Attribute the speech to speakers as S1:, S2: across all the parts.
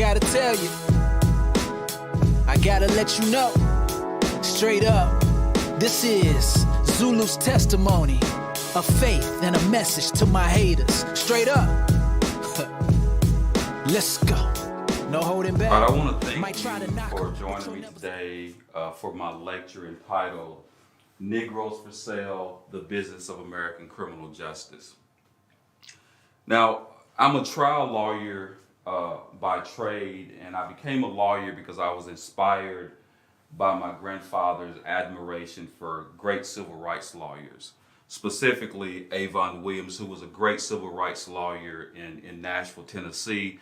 S1: gotta tell you, I gotta let you know, straight up, this is Zulu's testimony of faith and a message to my haters. Straight up. Let's go. No holding back.
S2: All right, I want to thank you for joining me today for my lecture entitled Negroes for Sale, the Business of American Criminal Justice. Now, I'm a trial lawyer by trade, and I became a lawyer because I was inspired by my grandfather's admiration for great civil rights lawyers, specifically Avon Williams, who was a great civil rights lawyer in Nashville, Tennessee,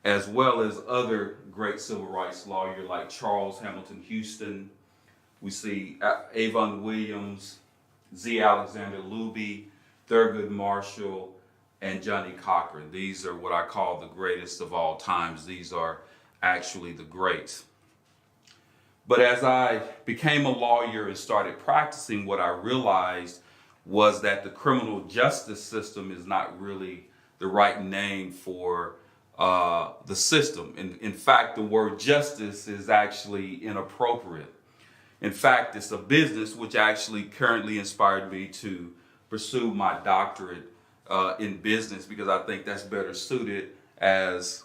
S2: as well as other great civil rights lawyers like Charles Hamilton Houston. We see Avon Williams, Z. Alexander Luby, Thurgood Marshall, and Johnny Cochran. These are what I call the greatest of all times. These are actually the greats. But as I became a lawyer and started practicing, what I realized was that the criminal justice system is not really the right name for the system. In fact, the word justice is actually inappropriate. In fact, it's a business, which actually currently inspired me to pursue my doctorate in business, because I think that's better suited as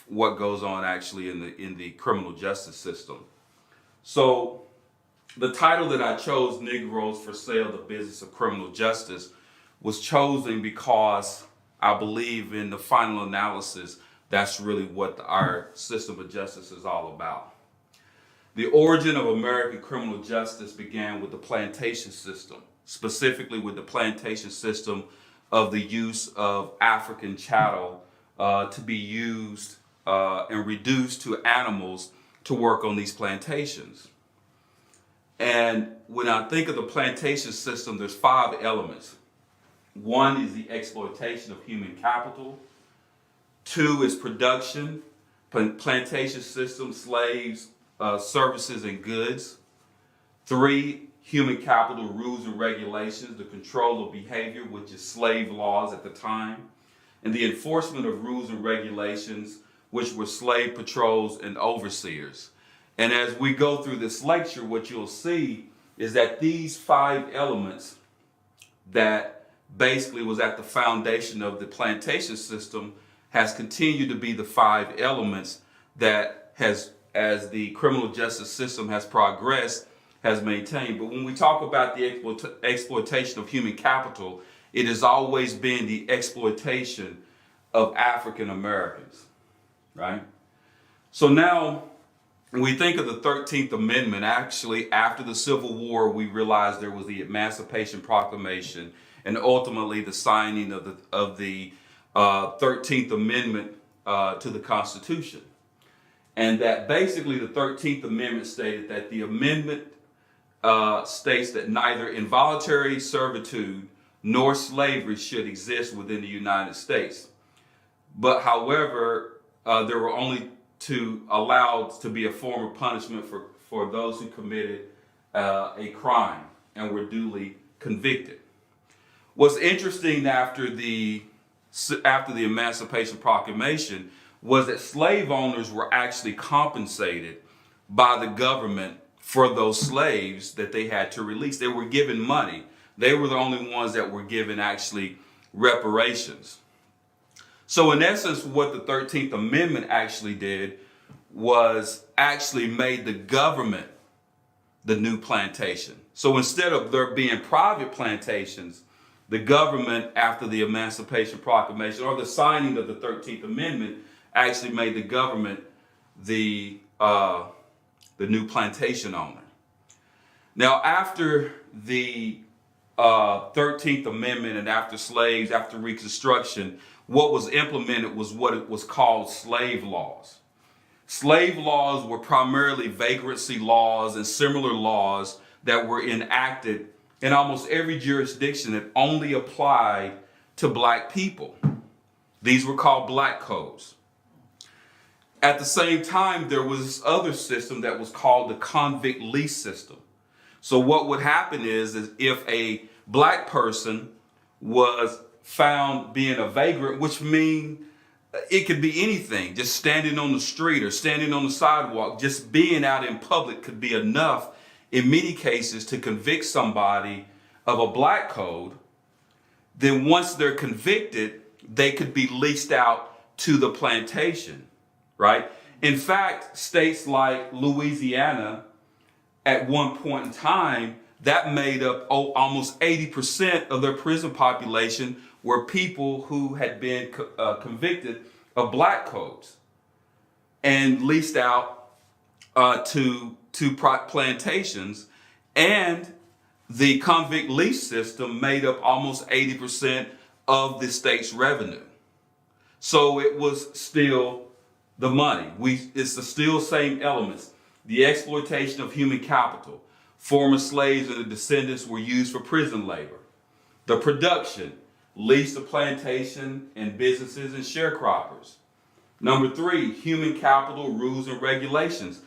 S2: what goes on actually in the criminal justice system. So the title that I chose, Negroes for Sale, the Business of Criminal Justice, was chosen because I believe in the final analysis, that's really what our system of justice is all about. The origin of American criminal justice began with the plantation system, specifically with the plantation system of the use of African chattel to be used and reduced to animals to work on these plantations. And when I think of the plantation system, there's 5 elements. 1 is the exploitation of human capital. 2 is production, plantation system, slaves, services, and goods. 3, human capital, rules and regulations, the control of behavior, which is slave laws at the time, and the enforcement of rules and regulations, which were slave patrols and overseers. And as we go through this lecture, what you'll see is that these 5 elements that basically was at the foundation of the plantation system has continued to be the 5 elements that has, as the criminal justice system has progressed, has maintained. But when we talk about the exploitation of human capital, it has always been the exploitation of African Americans, right? So now, when we think of the 13th Amendment, actually after the Civil War, we realized there was the Emancipation Proclamation and ultimately the signing of the 13th Amendment to the Constitution. And that basically the 13th Amendment stated that the amendment states that neither involuntary servitude nor slavery should exist within the United States. But however, there were only allowed to be a form of punishment for those who committed a crime and were duly convicted. What's interesting after the Emancipation Proclamation was that slave owners were actually compensated by the government for those slaves that they had to release. They were given money. They were the only ones that were given actually reparations. So in essence, what the 13th Amendment actually did was actually made the government the new plantation. So instead of there being private plantations, the government, after the Emancipation Proclamation or the signing of the 13th Amendment, actually made the government the new plantation owner. Now, after the 13th Amendment and after slaves, after Reconstruction, what was implemented was what it was called slave laws. Slave laws were primarily vagrancy laws and similar laws that were enacted in almost every jurisdiction that only applied to black people. These were called black codes. At the same time, there was this other system that was called the convict lease system. So what would happen is if a black person was found being a vagrant, which means it could be anything. Just standing on the street or standing on the sidewalk, just being out in public could be enough in many cases to convict somebody of a black code. Then once they're convicted, they could be leased out to the plantation, right? In fact, states like Louisiana, at one point in time, that made up almost 80% of their prison population were people who had been convicted of black codes and leased out to plantations. And the convict lease system made up almost 80% of the state's revenue. So it was still the money. It's the still same elements. The exploitation of human capital. Former slaves and the descendants were used for prison labor. The production, lease to plantation and businesses and sharecroppers. Number 3, human capital rules and regulations.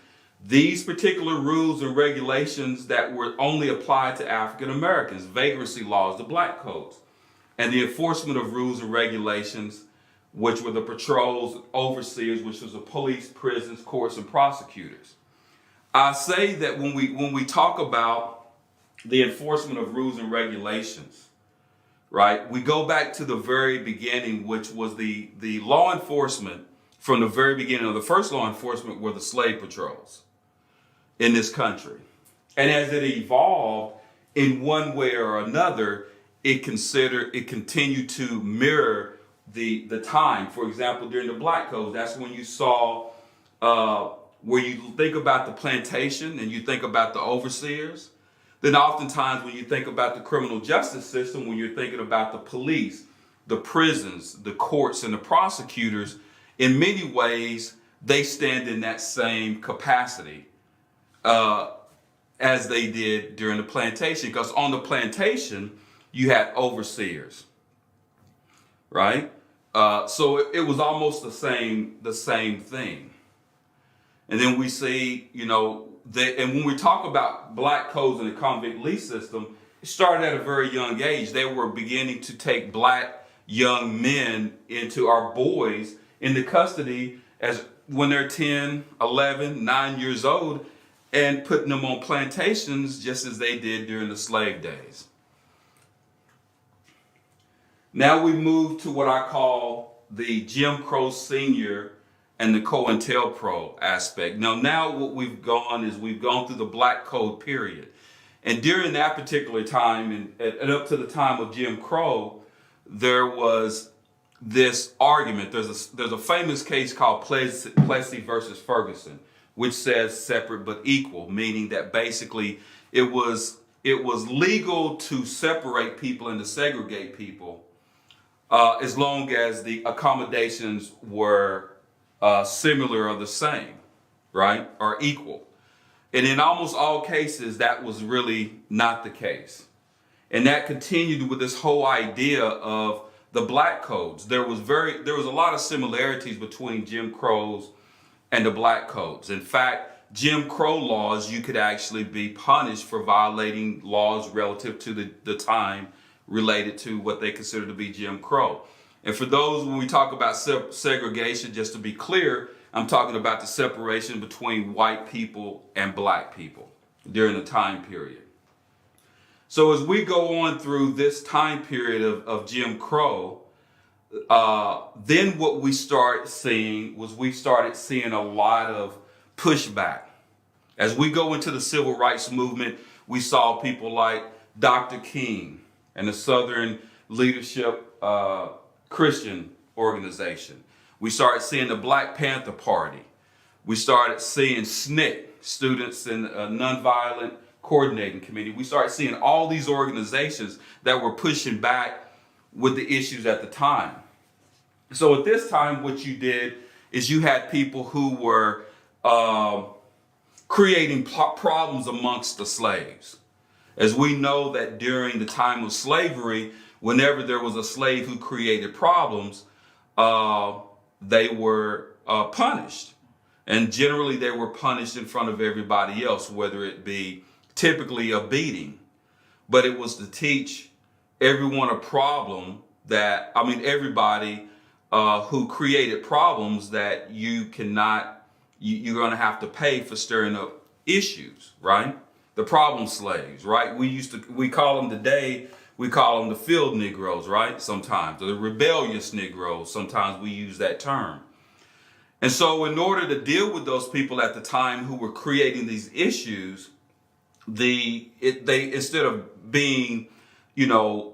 S2: These particular rules and regulations that were only applied to African Americans, vagrancy laws, the black codes, and the enforcement of rules and regulations, which were the patrols, overseers, which was the police, prisons, courts, and prosecutors. I say that when we talk about the enforcement of rules and regulations, right, we go back to the very beginning, which was the law enforcement from the very beginning of the first law enforcement were the slave patrols in this country. And as it evolved in one way or another, it continued to mirror the time. For example, during the black codes, that's when you saw where you think about the plantation and you think about the overseers. Then oftentimes when you think about the criminal justice system, when you're thinking about the police, the prisons, the courts, and the prosecutors, in many ways, they stand in that same capacity as they did during the plantation. Because on the plantation, you had overseers, right? So it was almost the same thing. And then we see, and when we talk about black codes and the convict lease system, it started at a very young age. They were beginning to take black young men into our boys into custody as when they're 10, 11, 9 years old, and putting them on plantations just as they did during the slave days. Now we move to what I call the Jim Crow Senior and the COINTELPRO aspect. Now what we've gone through the Black Code period. And during that particular time, and up to the time of Jim Crow, there was this argument. There's a famous case called Plessy versus Ferguson, which says separate but equal, meaning that basically it was legal to separate people and to segregate people as long as the accommodations were similar or the same, right, or equal. And in almost all cases, that was really not the case. And that continued with this whole idea of the black codes. There was a lot of similarities between Jim Crow's and the black codes. In fact, Jim Crow laws, you could actually be punished for violating laws relative to the time related to what they consider to be Jim Crow. And for those, when we talk about segregation, just to be clear, I'm talking about the separation between white people and black people during the time period. So as we go on through this time period of Jim Crow, then what we started seeing a lot of pushback. As we go into the civil rights movement, we saw people like Dr. King and the Southern Leadership Christian Organization. We started seeing the Black Panther Party. We started seeing SNCC, Students in Nonviolent Coordinating Committee. We started seeing all these organizations that were pushing back with the issues at the time. So at this time, what you did is you had people who were creating problems amongst the slaves. As we know that during the time of slavery, whenever there was a slave who created problems, they were punished. And generally they were punished in front of everybody else, whether it be typically a beating. But it was to teach everyone a problem everybody who created problems that you're going to have to pay for stirring up issues, right? The problem slaves, right? We call them today, we call them the field Negroes, right? Sometimes, or the rebellious Negroes, sometimes we use that term. And so in order to deal with those people at the time who were creating these issues, they instead of being,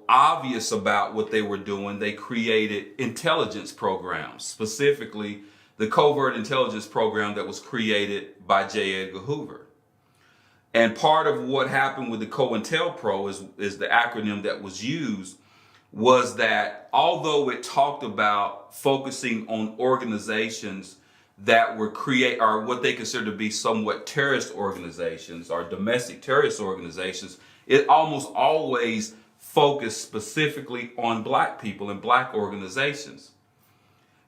S2: obvious about what they were doing, they created intelligence programs, specifically the covert intelligence program that was created by J. Edgar Hoover. And part of what happened with the COINTELPRO is the acronym that was used, was that although it talked about focusing on organizations that were or what they consider to be somewhat terrorist organizations or domestic terrorist organizations, it almost always focused specifically on black people and black organizations.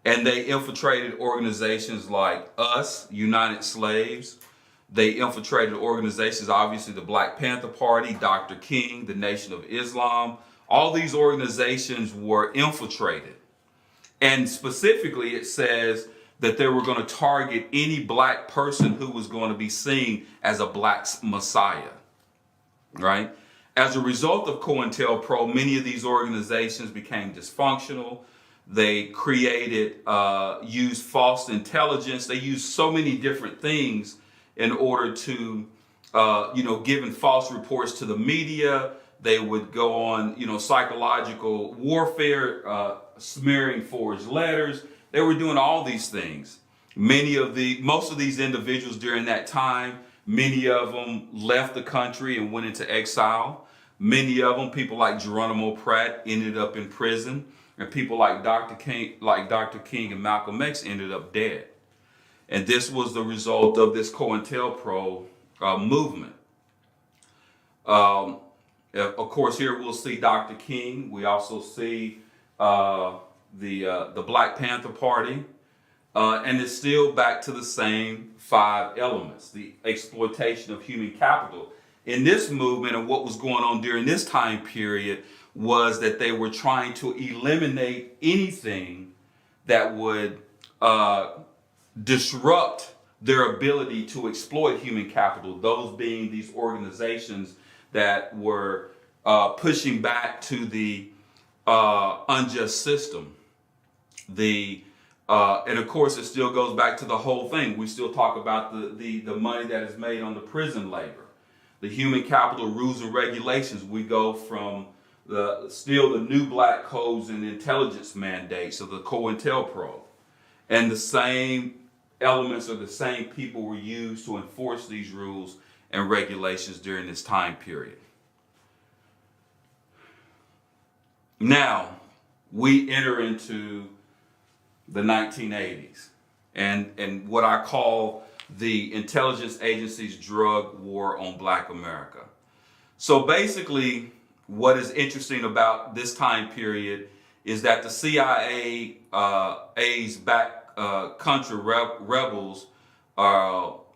S2: And they infiltrated organizations like US, United Slaves. They infiltrated organizations, obviously the Black Panther Party, Dr. King, the Nation of Islam. All these organizations were infiltrated. And specifically, it says that they were going to target any black person who was going to be seen as a black messiah, right? As a result of COINTELPRO, many of these organizations became dysfunctional. They used false intelligence. They used so many different things in order to, giving false reports to the media. They would go on, psychological warfare, smearing forged letters. They were doing all these things. Most of these individuals during that time, many of them left the country and went into exile. Many of them, people like Geronimo Pratt, ended up in prison, and people like Dr. King and Malcolm X ended up dead. And this was the result of this COINTELPRO movement. Of course, here we'll see Dr. King. We also see the Black Panther Party. And it's still back to the same 5 elements, the exploitation of human capital. In this movement, and what was going on during this time period, was that they were trying to eliminate anything that would disrupt their ability to exploit human capital, those being these organizations that were pushing back to the unjust system. And of course, it still goes back to the whole thing. We still talk about the money that is made on the prison labor, the human capital rules and regulations. We go from the new black codes and intelligence mandates of the COINTELPRO, and the same elements of the same people were used to enforce these rules and regulations during this time period. Now, we enter into the 1980s and what I call the intelligence agency's drug war on Black America. So basically, what is interesting about this time period is that the CIA's backcountry rebels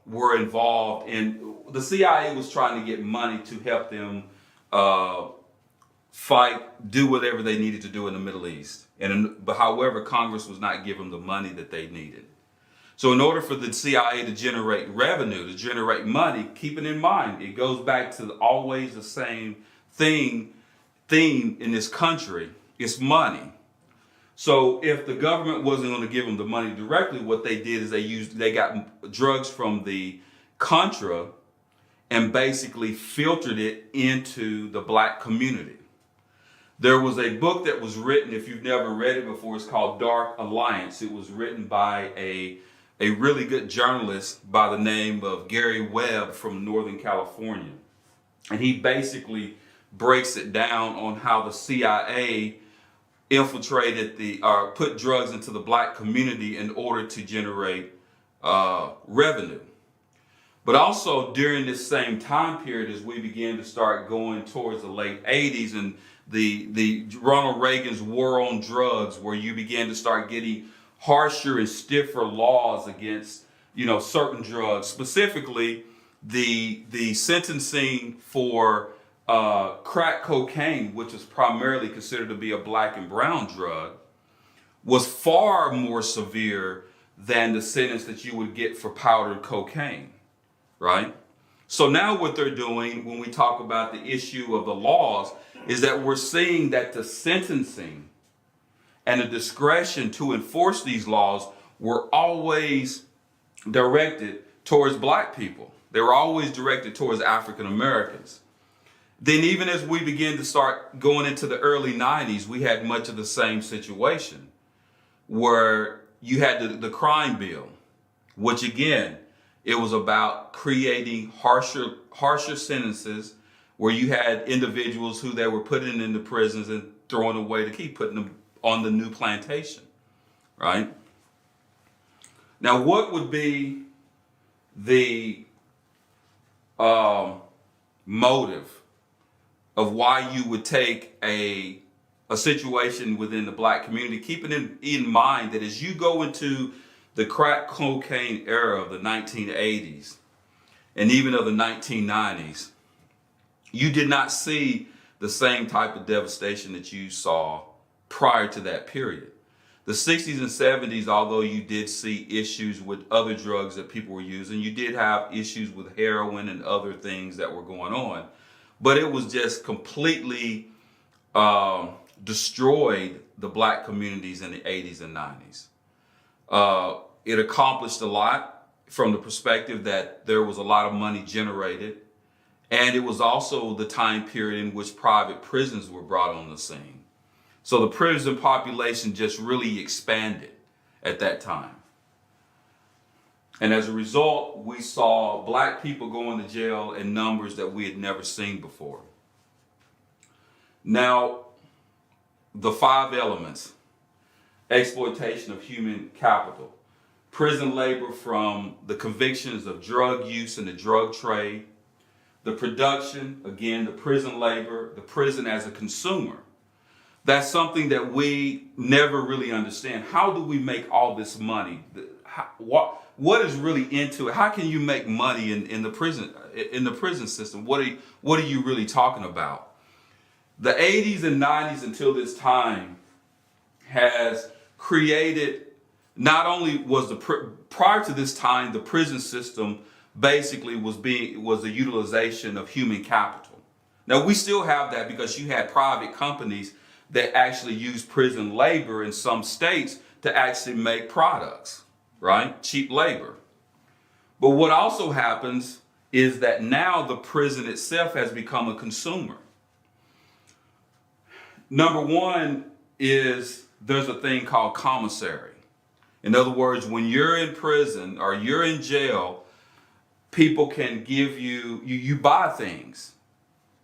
S2: were involved in. The CIA was trying to get money to help them fight, do whatever they needed to do in the Middle East. But however, Congress was not giving them the money that they needed. So in order for the CIA to generate revenue, to generate money, keeping in mind, it goes back to always the same theme in this country, it's money. So if the government wasn't going to give them the money directly, what they did is they got drugs from the Contra and basically filtered it into the black community. There was a book that was written, if you've never read it before, it's called Dark Alliance. It was written by a really good journalist by the name of Gary Webb from Northern California. And he basically breaks it down on how the CIA infiltrated put drugs into the black community in order to generate revenue. But also during this same time period, as we began to start going towards the late 80s and the Ronald Reagan's war on drugs, where you began to start getting harsher and stiffer laws against, certain drugs, specifically the sentencing for crack cocaine, which is primarily considered to be a black and brown drug, was far more severe than the sentence that you would get for powdered cocaine, right? So now what they're doing when we talk about the issue of the laws is that we're seeing that the sentencing and the discretion to enforce these laws were always directed towards black people. They were always directed towards African Americans. Then even as we begin to start going into the early 90s, we had much of the same situation where you had the crime bill, which again, it was about creating harsher sentences where you had individuals who they were putting into prisons and throwing away to keep putting them on the new plantation, right? Now, what would be the motive of why you would take a situation within the black community, keeping in mind that as you go into the crack cocaine era of the 1980s and even of the 1990s, you did not see the same type of devastation that you saw prior to that period. The 60s and 70s, although you did see issues with other drugs that people were using, you did have issues with heroin and other things that were going on, but it was just completely destroyed the black communities in the 80s and 90s. It accomplished a lot from the perspective that there was a lot of money generated, and it was also the time period in which private prisons were brought on the scene. So the prison population just really expanded at that time. And as a result, we saw black people going to jail in numbers that we had never seen before. Now, the 5 elements: exploitation of human capital, prison labor from the convictions of drug use and the drug trade, the production, again, the prison labor, the prison as a consumer. That's something that we never really understand. How do we make all this money? What is really into it? How can you make money in the prison system? What are you really talking about? The 80s and 90s until this time has created, not only was prior to this time, the prison system basically was the utilization of human capital. Now we still have that because you had private companies that actually use prison labor in some states to actually make products, right? Cheap labor. But what also happens is that now the prison itself has become a consumer. Number one is there's a thing called commissary. In other words, when you're in prison or you're in jail, people can give you buy things,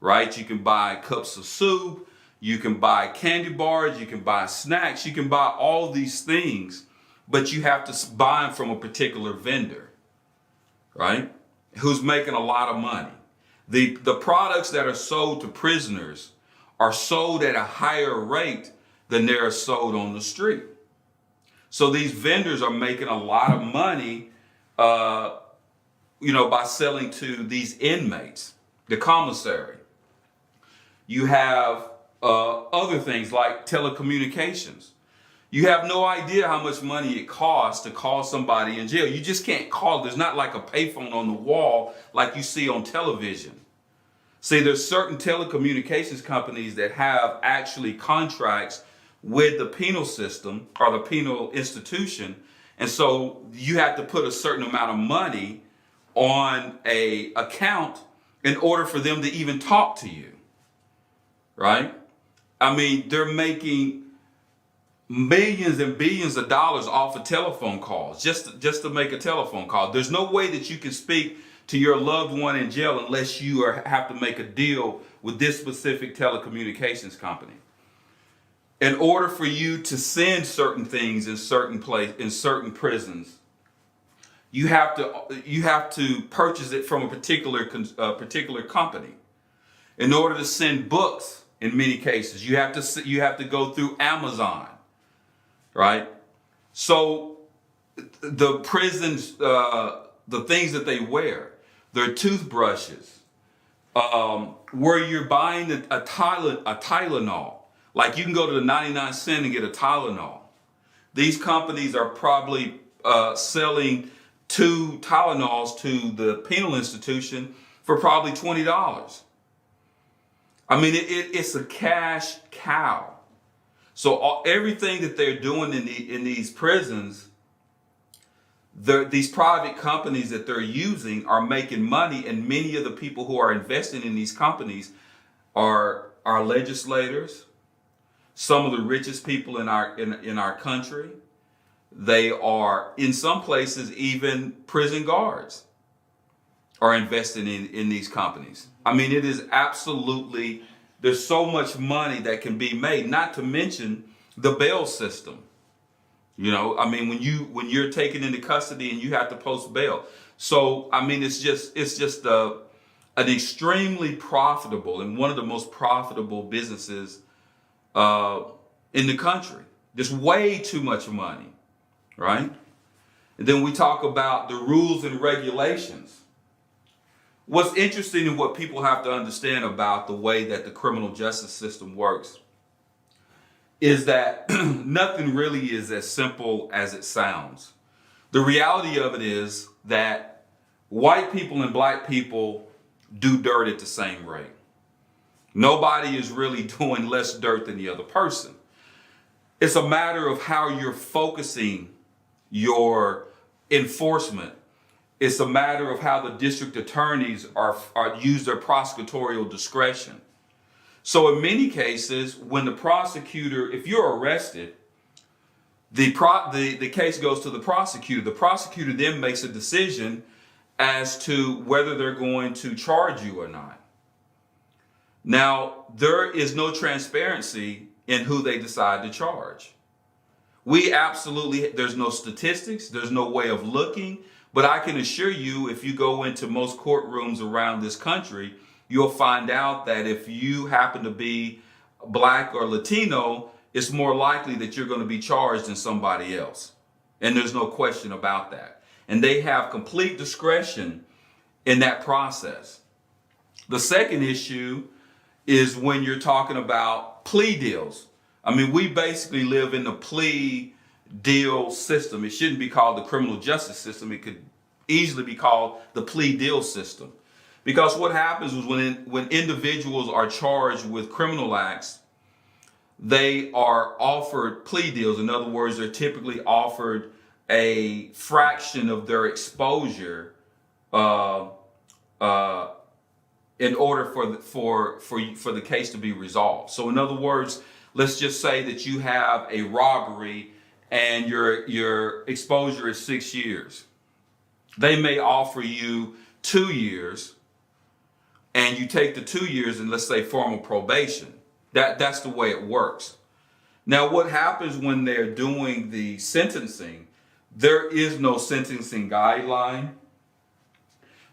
S2: right? You can buy cups of soup, you can buy candy bars, you can buy snacks, you can buy all these things, but you have to buy them from a particular vendor, right? Who's making a lot of money. The products that are sold to prisoners are sold at a higher rate than they are sold on the street. So these vendors are making a lot of money, by selling to these inmates, the commissary. You have other things like telecommunications. You have no idea how much money it costs to call somebody in jail. You just can't call. There's not like a payphone on the wall like you see on television. See, there's certain telecommunications companies that have actually contracts with the penal system or the penal institution. And so you have to put a certain amount of money on a account in order for them to even talk to you, right? I mean, they're making millions and billions of dollars off of telephone calls, just to make a telephone call. There's no way that you can speak to your loved one in jail unless you have to make a deal with this specific telecommunications company. In order for you to send certain things in certain prisons, you have to purchase it from a particular company. In order to send books, in many cases, you have to go through Amazon, right? So the prisons, the things that they wear, their toothbrushes, where you're buying a Tylenol. Like you can go to the 99 cent and get a Tylenol. these companies are probably selling 2 Tylenols to the penal institution for probably $20. I mean, it's a cash cow. So everything that they're doing in these prisons, these private companies that they're using are making money, and many of the people who are investing in these companies are our legislators, some of the richest people in our country. They are, in some places, even prison guards are investing in these companies. I mean, it is absolutely, there's so much money that can be made, not to mention the bail system. You know, I mean, when you're taken into custody and you have to post bail. So, I mean, it's just an extremely profitable and one of the most profitable businesses in the country. There's way too much money, right? And then we talk about the rules and regulations. What's interesting and what people have to understand about the way that the criminal justice system works is that nothing really is as simple as it sounds. The reality of it is that white people and black people do dirt at the same rate. Nobody is really doing less dirt than the other person. It's a matter of how you're focusing your enforcement. It's a matter of how the district attorneys are use their prosecutorial discretion. So in many cases, when the prosecutor, if you're arrested, the case goes to the prosecutor. The prosecutor then makes a decision as to whether they're going to charge you or not. Now, there is no transparency in who they decide to charge. There's no statistics, there's no way of looking, but I can assure you, if you go into most courtrooms around this country, you'll find out that if you happen to be black or Latino, it's more likely that you're going to be charged than somebody else. And there's no question about that. And they have complete discretion in that process. The second issue is when you're talking about plea deals. I mean, we basically live in the plea deal system. It shouldn't be called the criminal justice system. It could easily be called the plea deal system. Because what happens is when individuals are charged with criminal acts, they are offered plea deals. In other words, they're typically offered a fraction of their exposure in order for the case to be resolved. So in other words, let's just say that you have a robbery and your exposure is 6 years. They may offer you 2 years, and you take the 2 years and let's say formal probation. That's the way it works. Now, what happens when they're doing the sentencing? There is no sentencing guideline.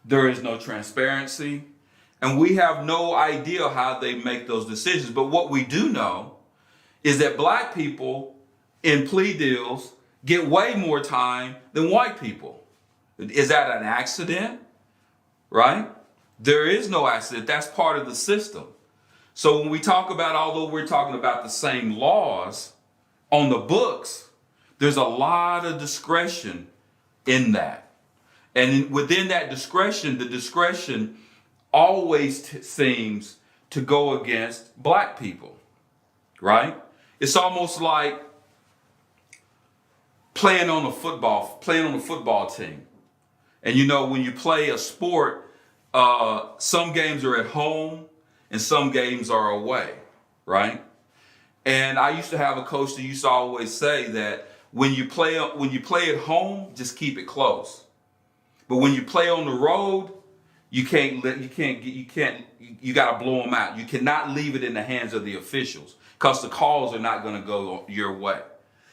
S2: There is no transparency. And we have no idea how they make those decisions. But what we do know is that black people in plea deals get way more time than white people. Is that an accident? Right? There is no accident. That's part of the system. So when we talk about, although we're talking about the same laws on the books, there's a lot of discretion in that. And within that discretion, the discretion always seems to go against black people, right? It's almost like playing on a football team. And you know, when you play a sport, some games are at home and some games are away, right? And I used to have a coach that used to always say that when you play at home, just keep it close. But when you play on the road, you got to blow them out. You cannot leave it in the hands of the officials because the calls are not going to go your way.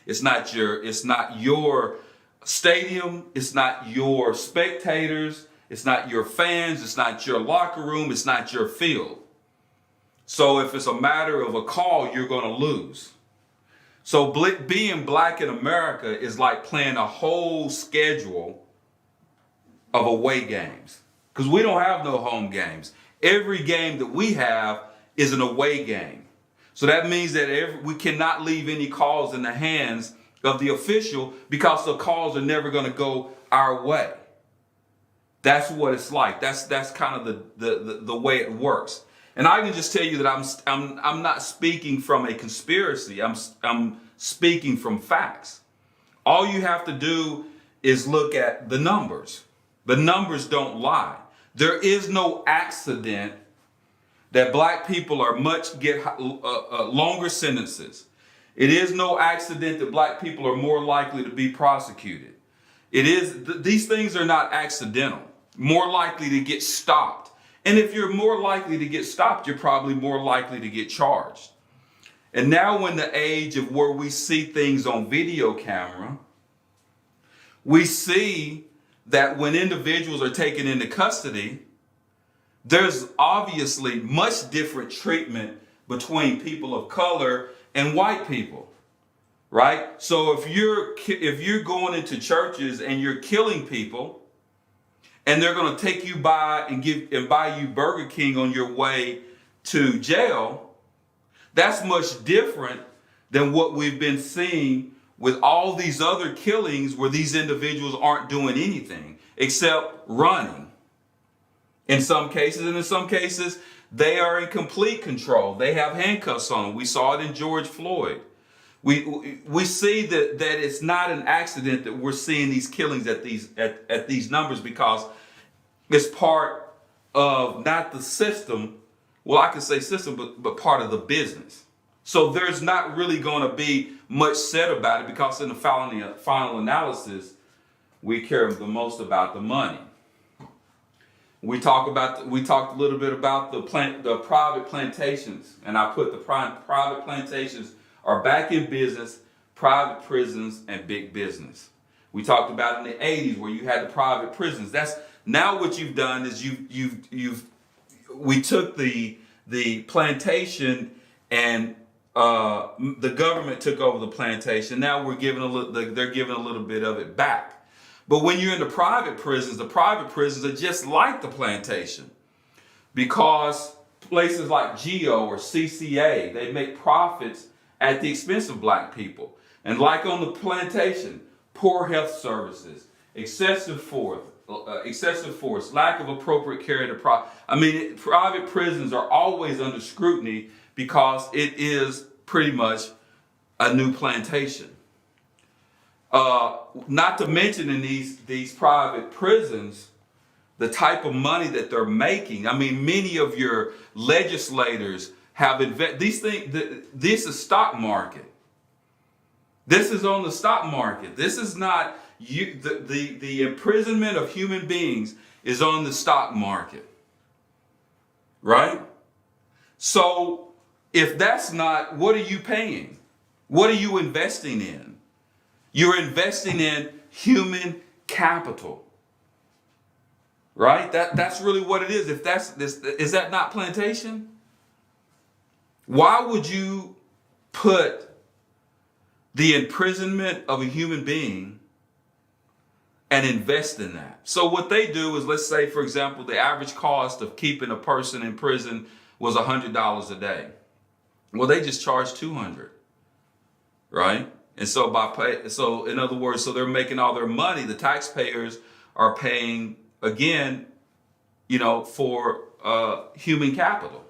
S2: It's not your stadium. It's not your spectators. It's not your fans. It's not your locker room. It's not your field. So if it's a matter of a call, you're going to lose. So being black in America is like playing a whole schedule of away games, because we don't have no home games. Every game that we have is an away game. So that means that we cannot leave any calls in the hands of the official because the calls are never going to go our way. That's what it's like. That's kind of the way it works. And I can just tell you that I'm not speaking from a conspiracy. I'm speaking from facts. All you have to do is look at the numbers. The numbers don't lie. There is no accident that black people get longer sentences. It is no accident that black people are more likely to be prosecuted. These things are not accidental. More likely to get stopped. And if you're more likely to get stopped, you're probably more likely to get charged. And now in the age of where we see things on video camera, we see that when individuals are taken into custody, there's obviously much different treatment between people of color and white people, right? So if you're going into churches and you're killing people, and they're going to take you by and buy you Burger King on your way to jail, that's much different than what we've been seeing with all these other killings where these individuals aren't doing anything except running. In some cases, and in some cases, they are in complete control. They have handcuffs on them. We saw it in George Floyd. We see that it's not an accident that we're seeing these killings at these numbers, because it's part of not the system. Well, I could say system, but part of the business. So there's not really going to be much said about it, because in the final analysis, we care the most about the money. We talked a little bit about the private plantations, and I put the private plantations are back in business, private prisons, and big business. We talked about in the 80s where you had the private prisons. That's now what you've done is we took the plantation, and the government took over the plantation. Now they're giving a little bit of it back. But when you're in the private prisons are just like the plantation, because places like GEO or CCA, they make profits at the expense of black people. And like on the plantation, poor health services, excessive force, lack of appropriate care to private prisons are always under scrutiny, because it is pretty much a new plantation. Not to mention in these private prisons, the type of money that they're making. I mean, many of your legislators have these things. This is stock market. This is on the stock market. This is not the imprisonment of human beings is on the stock market, right? So if that's not, what are you paying? What are you investing in? You're investing in human capital, right? That's really what it is. If is that not plantation? Why would you put the imprisonment of a human being and invest in that? So what they do is, let's say, for example, the average cost of keeping a person in prison was $100 a day. Well, they just charge $200, right? And so in other words, so they're making all their money. The taxpayers are paying again, for human capital.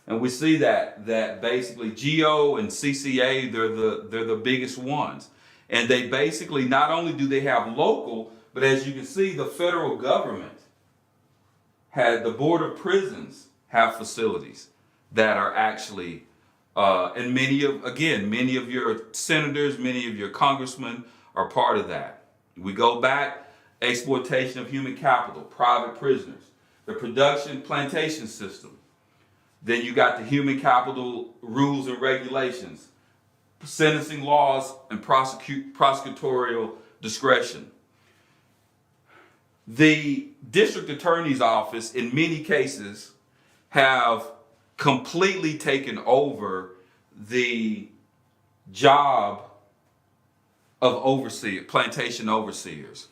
S2: And we see that basically GEO and CCA, they're the biggest ones. And they basically, not only do they have local, but as you can see, the federal government had, the Board of Prisons have facilities that are actually, and many of your senators, many of your congressmen are part of that. We go back, exploitation of human capital, private prisoners, the production plantation system. Then you got the human capital rules and regulations, sentencing laws, and prosecutorial discretion. The district attorney's office, in many cases, have completely taken over the job of plantation overseers.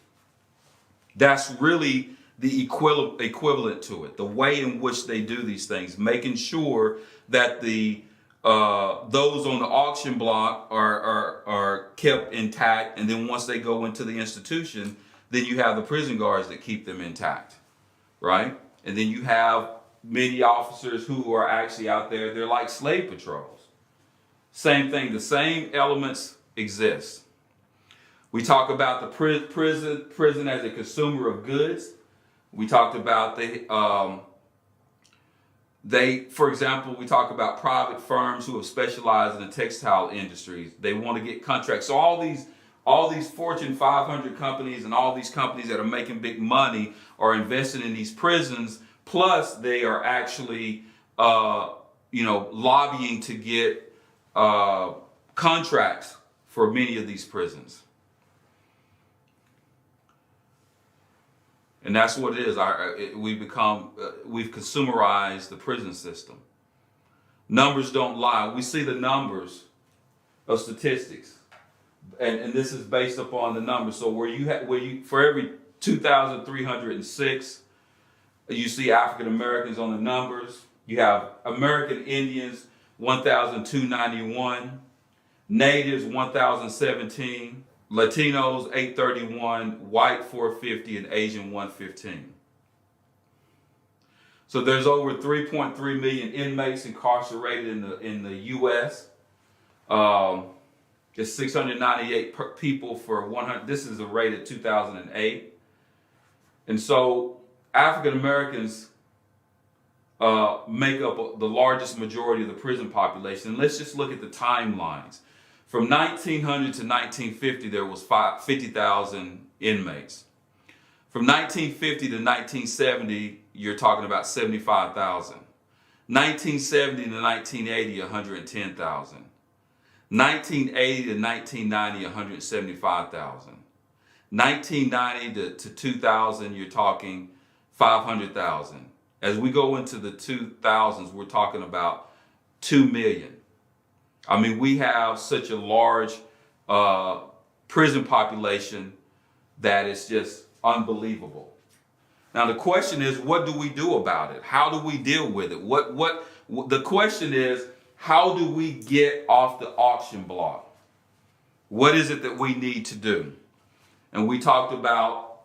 S2: That's really the equivalent to it, the way in which they do these things, making sure that the those on the auction block are kept intact, and then once they go into the institution, then you have the prison guards that keep them intact, right? And then you have many officers who are actually out there, they're like slave patrols. Same thing, the same elements exist. We talk about the prison as a consumer of goods. We talked about for example, we talk about private firms who have specialized in the textile industries. They want to get contracts. So all these Fortune 500 companies and all these companies that are making big money are invested in these prisons. Plus, they are actually, lobbying to get contracts for many of these prisons. And that's what it is. We've consumerized the prison system. Numbers don't lie. We see the numbers of statistics, and this is based upon the numbers. So for every 2,306, you see African Americans on the numbers. You have American Indians 1,291, Natives 1,017. Latinos 831, white 450, and Asian 115. So there's over 3.3 million inmates incarcerated in the U.S. It's 698 people for 100. This is a rate of 2008, and so African Americans make up the largest majority of the prison population. And let's just look at the timelines. From 1900 to 1950, there was 50,000 inmates. From 1950 to 1970, you're talking about 75,000. 1970 to 1980, 110,000. 1980 to 1990, 175,000. 1990 to 2000, you're talking 500,000. As we go into the 2000s, we're talking about 2 million. I mean, we have such a large prison population that it's just unbelievable. Now, the question is, what do we do about it? How do we deal with it? The question is, how do we get off the auction block? What is it that we need to do? And we talked about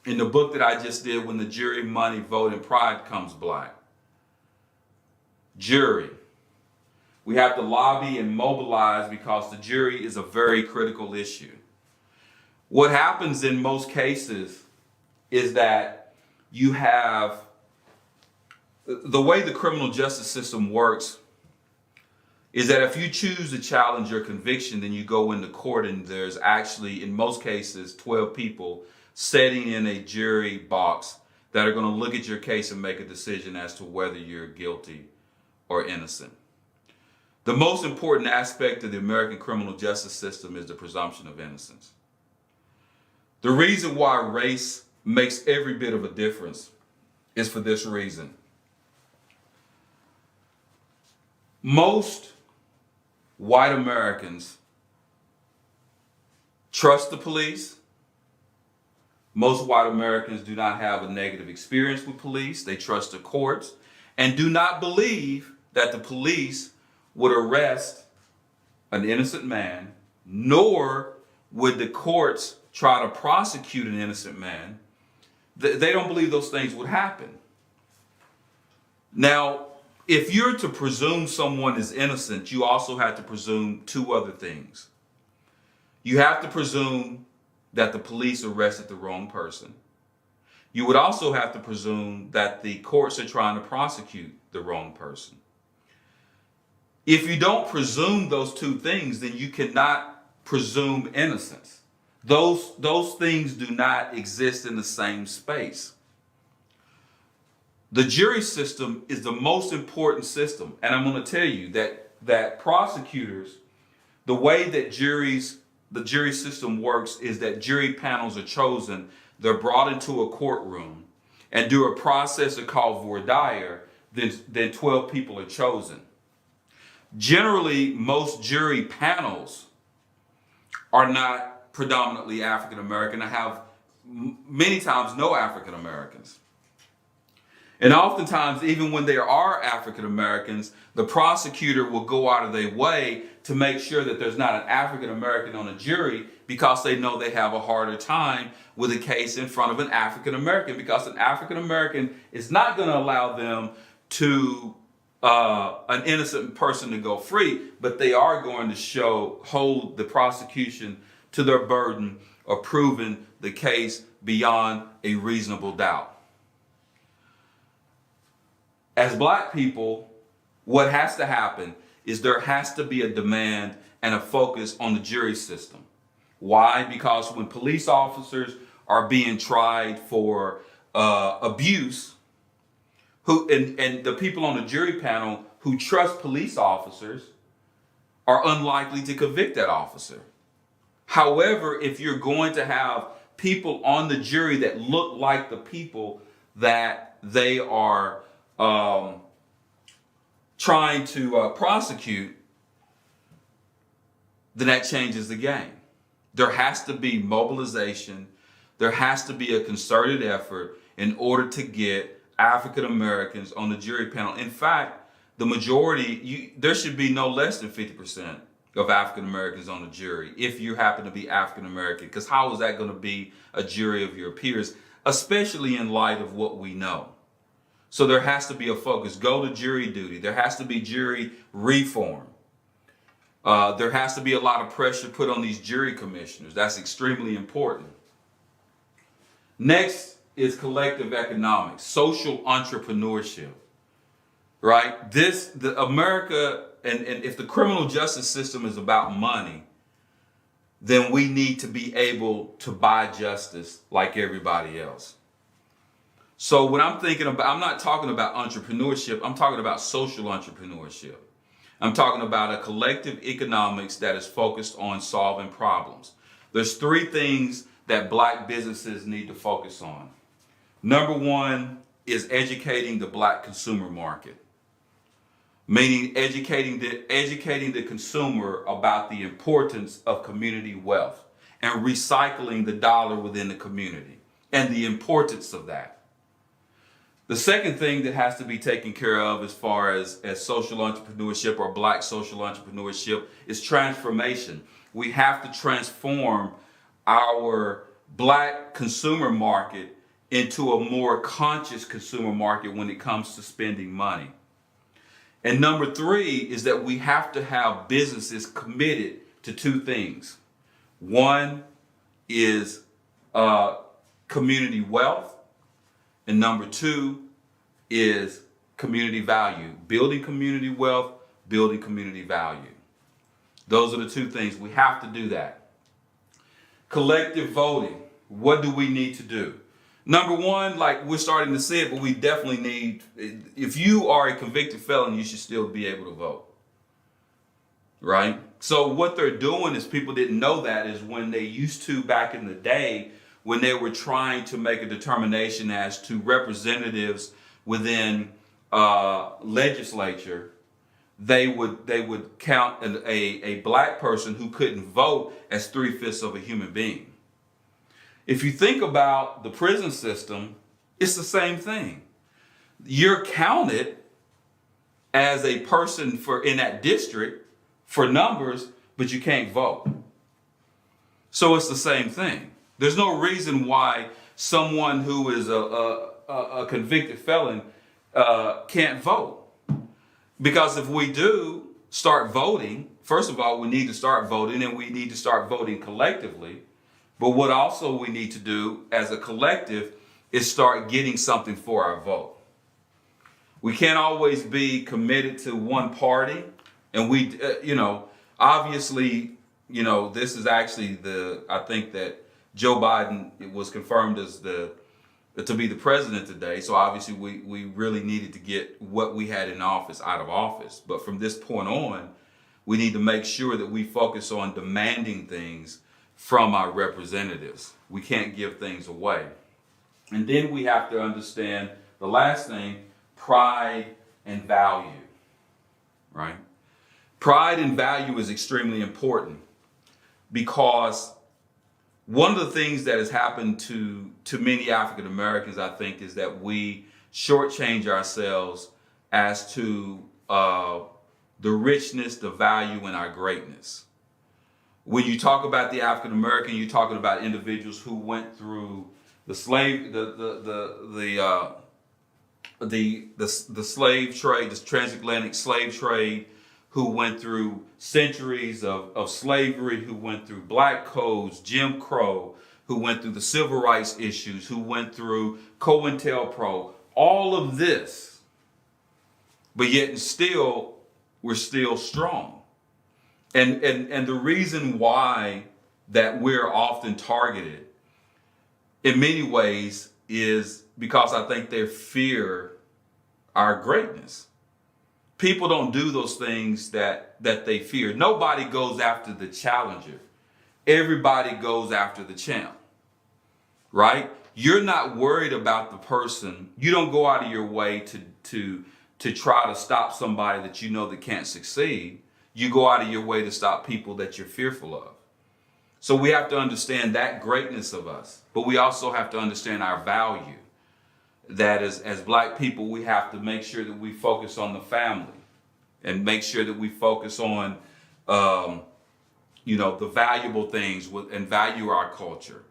S2: in the book that I just did, When the Jury, Money, Vote, and Pride Comes Black. Jury. We have to lobby and mobilize because the jury is a very critical issue. What happens in most cases is that you have, the way the criminal justice system works is that if you choose to challenge your conviction, then you go into court, and there's actually, in most cases, 12 people sitting in a jury box that are going to look at your case and make a decision as to whether you're guilty or innocent. The most important aspect of the American criminal justice system is the presumption of innocence. The reason why race makes every bit of a difference is for this reason. Most white Americans trust the police. Most white Americans do not have a negative experience with police. They trust the courts and do not believe that the police would arrest an innocent man, nor would the courts try to prosecute an innocent man. They don't believe those things would happen. Now, if you're to presume someone is innocent, you also have to presume two other things. You have to presume that the police arrested the wrong person. You would also have to presume that the courts are trying to prosecute the wrong person. If you don't presume those two things, then you cannot presume innocence. Those things do not exist in the same space. The jury system is the most important system. And I'm going to tell you that prosecutors, the way that the jury system works is that jury panels are chosen. They're brought into a courtroom, and through a process called voir dire, then 12 people are chosen. Generally, most jury panels are not predominantly African American. I have many times no African Americans. And oftentimes, even when there are African Americans, the prosecutor will go out of their way to make sure that there's not an African American on a jury, because they know they have a harder time with a case in front of an African American, because an African American is not going to allow them to an innocent person to go free, but they are going to hold the prosecution to their burden of proving the case beyond a reasonable doubt. As black people, what has to happen is there has to be a demand and a focus on the jury system. Why? Because when police officers are being tried for abuse, and the people on the jury panel who trust police officers are unlikely to convict that officer. However, if you're going to have people on the jury that look like the people that they are trying to prosecute, then that changes the game. There has to be mobilization. There has to be a concerted effort in order to get African Americans on the jury panel. In fact, the majority, there should be no less than 50% of African Americans on the jury if you happen to be African American, because how is that going to be a jury of your peers, especially in light of what we know? So there has to be a focus. Go to jury duty. There has to be jury reform. There has to be a lot of pressure put on these jury commissioners. That's extremely important. Next is collective economics, social entrepreneurship, right? America, and if the criminal justice system is about money, then we need to be able to buy justice like everybody else. So when I'm thinking about, I'm not talking about entrepreneurship, I'm talking about social entrepreneurship. I'm talking about a collective economics that is focused on solving problems. There's three things that black businesses need to focus on. Number one is educating the black consumer market, meaning educating the consumer about the importance of community wealth and recycling the dollar within the community and the importance of that. The second thing that has to be taken care of as far as social entrepreneurship or black social entrepreneurship is transformation. We have to transform our black consumer market into a more conscious consumer market when it comes to spending money. And number three is that we have to have businesses committed to two things. One is community wealth, and number two is community value. Building community wealth, building community value. Those are the two things. We have to do that. Collective voting. What do we need to do? Number one, like we're starting to see it, but we definitely need, if you are a convicted felon, you should still be able to vote, right? So what they're doing is, people didn't know that, is when they used to, back in the day, when they were trying to make a determination as to representatives within legislature, they would count a black person who couldn't vote as 3/5 of a human being. If you think about the prison system, it's the same thing. You're counted as a person in that district for numbers, but you can't vote. So it's the same thing. There's no reason why someone who is a convicted felon can't vote. Because if we do start voting, first of all, we need to start voting, and we need to start voting collectively. But what also we need to do as a collective is start getting something for our vote. We can't always be committed to one party. And we, obviously, this is actually I think that Joe Biden was confirmed as to be the president today. So obviously we really needed to get what we had in office out of office. But from this point on, we need to make sure that we focus on demanding things from our representatives. We can't give things away. And then we have to understand the last thing, pride and value, right? Pride and value is extremely important, because one of the things that has happened to many African Americans, I think, is that we shortchange ourselves as to the richness, the value, and our greatness. When you talk about the African American, you're talking about individuals who went through the slave, the slave trade, the transatlantic slave trade, who went through centuries of slavery, who went through black codes, Jim Crow, who went through the civil rights issues, who went through COINTELPRO, all of this, but yet and still, we're still strong. And the reason why that we're often targeted in many ways is because I think they fear our greatness. People don't do those things that they fear. Nobody goes after the challenger. Everybody goes after the champ, right? You're not worried about the person. You don't go out of your way to try to stop somebody that you know that can't succeed. You go out of your way to stop people that you're fearful of. So we have to understand that greatness of us, but we also have to understand our value. That as Black people, we have to make sure that we focus on the family and make sure that we focus on, the valuable things and value our culture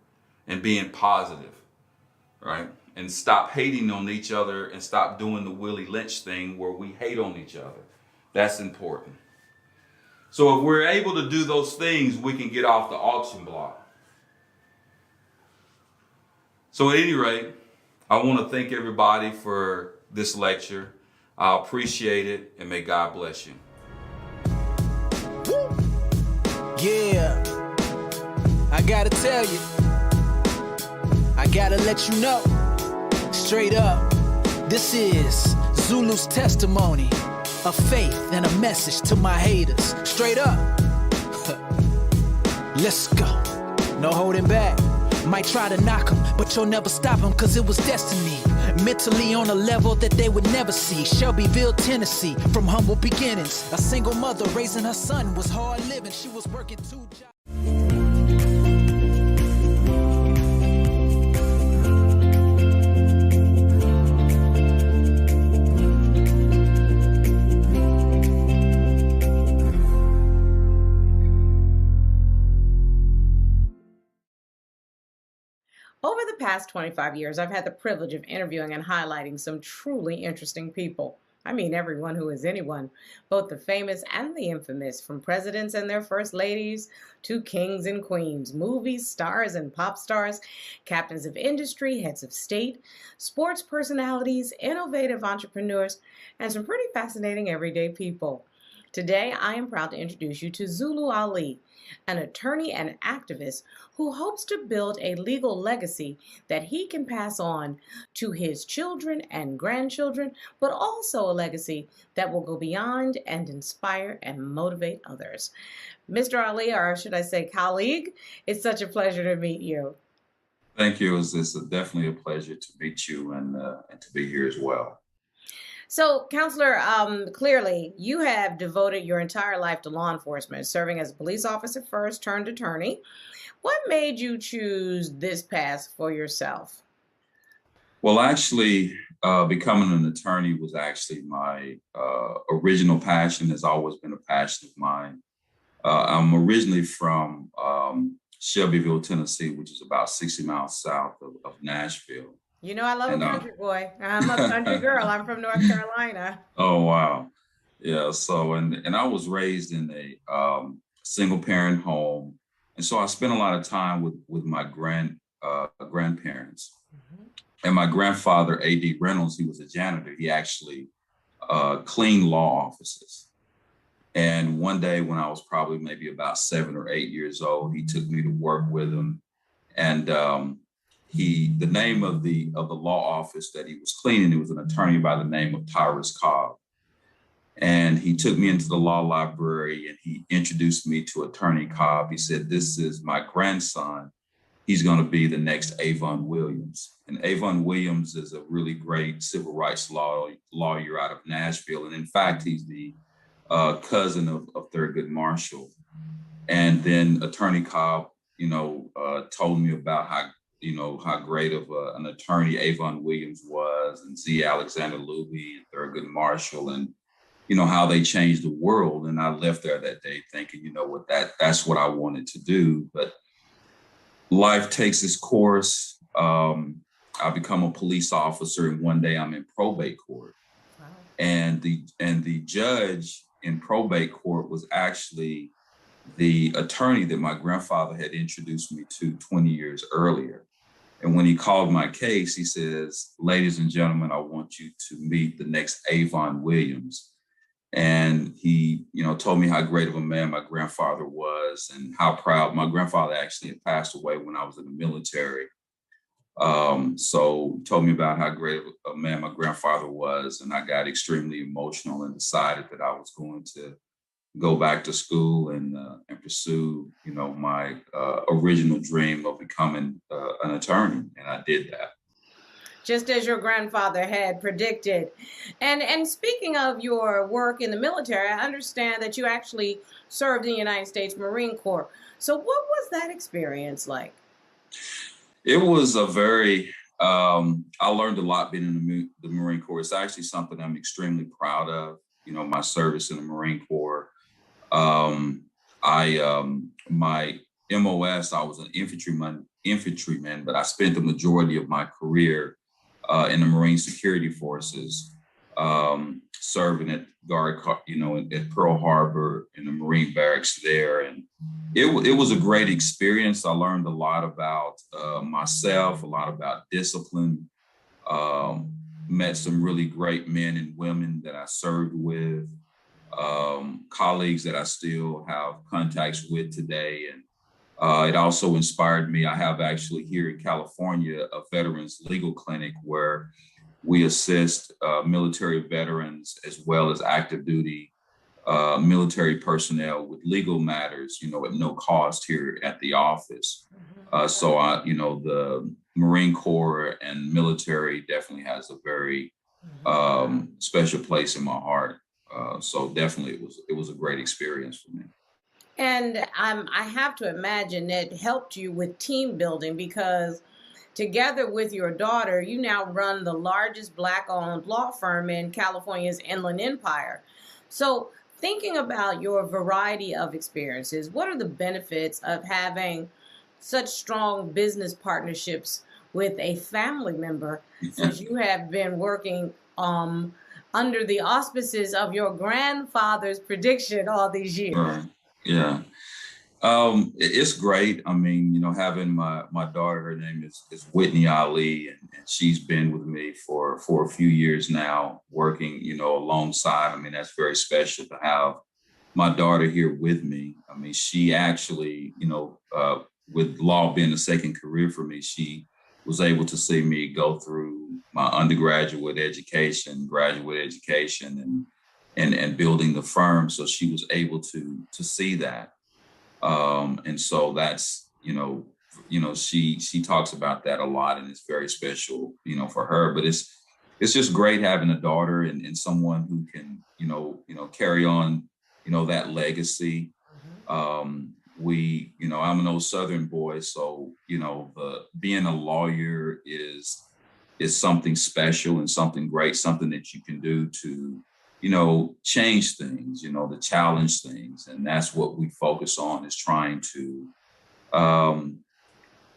S2: and being positive, right? And stop hating on each other and stop doing the Willie Lynch thing where we hate on each other. That's important. So if we're able to do those things, we can get off the auction block. So at any rate, I want to thank everybody for this lecture. I appreciate it, and may God bless you.
S1: Yeah, I gotta tell you, I gotta let you know, straight up, this is Zulu's testimony of faith and a message to my haters. Straight up, let's go, no holding back. Might try to knock him, but you'll never stop him, cause it was destiny. Mentally on a level that they would never see. Shelbyville, Tennessee, from humble beginnings. A single mother raising her son was hard living. She was working 2 jobs.
S3: Over the past 25 years, I've had the privilege of interviewing and highlighting some truly interesting people. I mean, everyone who is anyone, both the famous and the infamous, from presidents and their first ladies to kings and queens, movie stars and pop stars, captains of industry, heads of state, sports personalities, innovative entrepreneurs, and some pretty fascinating everyday people. Today, I am proud to introduce you to Zulu Ali, an attorney and activist who hopes to build a legal legacy that he can pass on to his children and grandchildren, but also a legacy that will go beyond and inspire and motivate others. Mr. Ali, or should I say colleague, it's such a pleasure to meet you.
S2: Thank you. It's definitely a pleasure to meet you and to be here as well.
S3: So, Counselor, clearly you have devoted your entire life to law enforcement, serving as a police officer first, turned attorney. What made you choose this path for yourself?
S2: Well, actually, becoming an attorney was actually my original passion, has always been a passion of mine. I'm originally from Shelbyville, Tennessee, which is about 60 miles south of Nashville.
S3: You know, I love a country boy. I'm a country girl. I'm from North Carolina.
S2: Oh, wow. Yeah. So, and I was raised in a single parent home. And so I spent a lot of time with my grandparents. Mm-hmm. And my grandfather, A.D. Reynolds, he was a janitor. He actually cleaned law offices. And one day when I was probably maybe about 7 or 8 years old, he took me to work with him. And the name of the law office that he was cleaning, it was an attorney by the name of Tyrus Cobb. And he took me into the law library and he introduced me to Attorney Cobb. He said, "This is my grandson. He's going to be the next Avon Williams." And Avon Williams is a really great civil rights lawyer out of Nashville. And in fact, he's the cousin of Thurgood Marshall. And then Attorney Cobb, told me about how great of an attorney Avon Williams was, and Z. Alexander Luby and Thurgood Marshall, and how they changed the world. And I left there that day thinking, that's what I wanted to do. But life takes its course. I become a police officer, and one day I'm in probate court. Wow. And the judge in probate court was actually the attorney that my grandfather had introduced me to 20 years earlier. And when he called my case, he says, "Ladies and gentlemen, I want you to meet the next Avon Williams." And he, told me how great of a man my grandfather was and how proud. My grandfather actually had passed away when I was in the military. So told me about how great of a man my grandfather was. And I got extremely emotional and decided that I was going to go back to school and pursue, my original dream of becoming an attorney. And I did that.
S3: Just as your grandfather had predicted. And speaking of your work in the military, I understand that you actually served in the United States Marine Corps. So what was that experience like?
S2: It was a very, I learned a lot being in the Marine Corps. It's actually something I'm extremely proud of, my service in the Marine Corps. My MOS, I was an infantryman, but I spent the majority of my career in the Marine Security Forces, serving at at Pearl Harbor in the Marine barracks there. And it was a great experience. I learned a lot about myself, a lot about discipline, met some really great men and women that I served with, colleagues that I still have contacts with today. And it also inspired me. I have actually here in California a veterans legal clinic where we assist military veterans as well as active duty military personnel with legal matters, at no cost here at the office. So the Marine Corps and military definitely has a very special place in my heart. So definitely it was a great experience for me.
S3: And I have to imagine it helped you with team building because together with your daughter, you now run the largest Black-owned law firm in California's Inland Empire. So thinking about your variety of experiences, what are the benefits of having such strong business partnerships with a family member since you have been working under the auspices of your grandfather's prediction all these years?
S2: Right. Yeah. It's great. I mean, having my daughter, her name is Whitney Ali, and she's been with me for a few years now, working, alongside. I mean, that's very special to have my daughter here with me. I mean, she actually, with law being a second career for me, she was able to see me go through my undergraduate education, graduate education, and building the firm. So she was able to see that. And so that's, she talks about that a lot, and it's very special, for her. But it's just great having a daughter and someone who can, carry on, that legacy. I'm an old Southern boy, so being a lawyer is something special and something great, something that you can do to change things, to challenge things. And that's what we focus on, is trying to